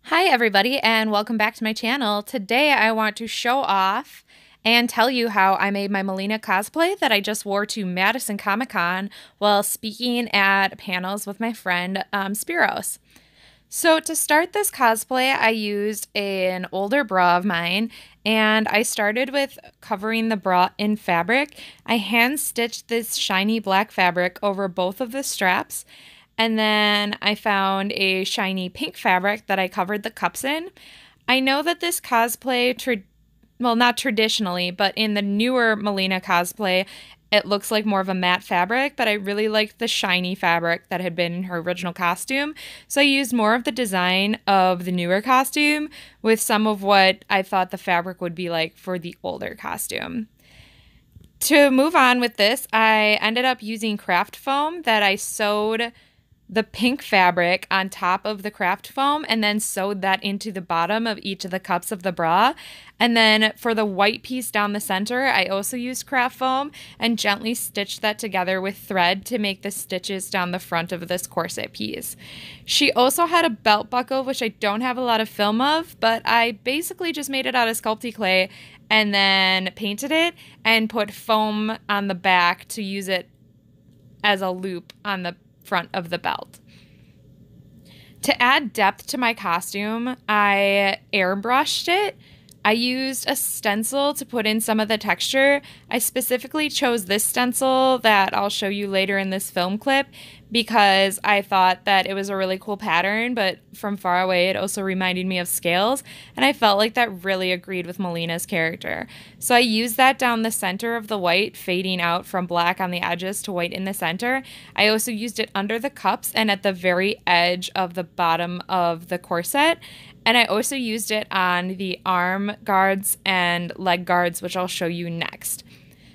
Hi everybody and welcome back to my channel. Today I want to show off and tell you how I made my Mileena cosplay that I just wore to Madison Comic Con while speaking at panels with my friend Spiros. So to start this cosplay, I used an older bra of mine and I started with covering the bra in fabric. I hand stitched this shiny black fabric over both of the straps. And then I found a shiny pink fabric that I covered the cups in. I know that this cosplay, well, not traditionally, but in the newer Mileena cosplay, it looks like more of a matte fabric, but I really liked the shiny fabric that had been in her original costume. So I used more of the design of the newer costume with some of what I thought the fabric would be like for the older costume. To move on with this, I ended up using craft foam that I sewed the pink fabric on top of the craft foam and then sewed that into the bottom of each of the cups of the bra. And then for the white piece down the center, I also used craft foam and gently stitched that together with thread to make the stitches down the front of this corset piece. She also had a belt buckle, which I don't have a lot of film of, but I basically just made it out of Sculpey clay and then painted it and put foam on the back to use it as a loop on the front of the belt. To add depth to my costume, I airbrushed it. I used a stencil to put in some of the texture. I specifically chose this stencil that I'll show you later in this film clip because I thought that it was a really cool pattern, but from far away it also reminded me of scales, and I felt like that really agreed with Mileena's character. So I used that down the center of the white, fading out from black on the edges to white in the center. I also used it under the cups and at the very edge of the bottom of the corset. And I also used it on the arm guards and leg guards, which I'll show you next.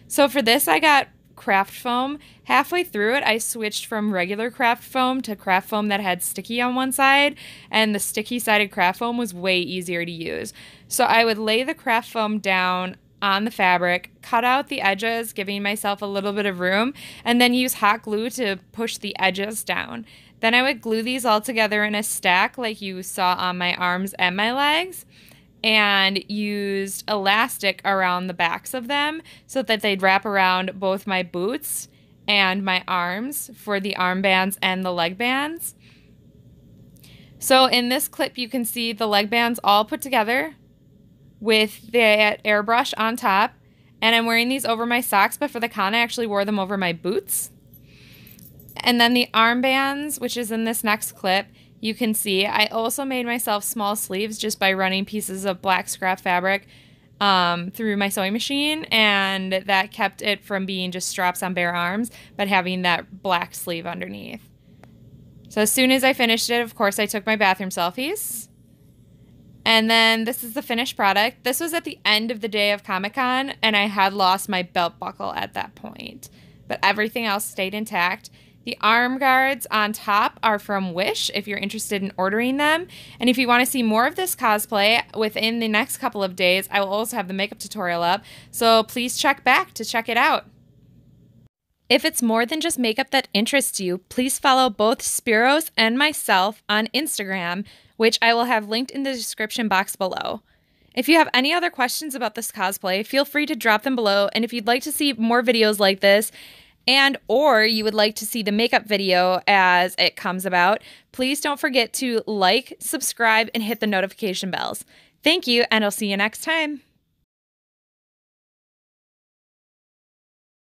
So for this, I got craft foam. Halfway through it, I switched from regular craft foam to craft foam that had sticky on one side, and the sticky-sided craft foam was way easier to use. So I would lay the craft foam down on the fabric, cut out the edges, giving myself a little bit of room, and then use hot glue to push the edges down. Then I would glue these all together in a stack like you saw on my arms and my legs, and used elastic around the backs of them so that they'd wrap around both my boots and my arms for the armbands and the leg bands. So in this clip you can see the leg bands all put together with the airbrush on top, and I'm wearing these over my socks, but for the con I actually wore them over my boots. And then the armbands, which is in this next clip, you can see I also made myself small sleeves just by running pieces of black scrap fabric through my sewing machine, and that kept it from being just straps on bare arms, but having that black sleeve underneath. So as soon as I finished it, of course, I took my bathroom selfies. And then this is the finished product. This was at the end of the day of Comic-Con, and I had lost my belt buckle at that point, but everything else stayed intact. The arm guards on top are from Wish if you're interested in ordering them. And if you want to see more of this cosplay within the next couple of days, I will also have the makeup tutorial up. So please check back to check it out. If it's more than just makeup that interests you, please follow both Spiros and myself on Instagram, which I will have linked in the description box below. If you have any other questions about this cosplay, feel free to drop them below. And if you'd like to see more videos like this, or you would like to see the makeup video as it comes about, please don't forget to like, subscribe, and hit the notification bells. Thank you, and I'll see you next time.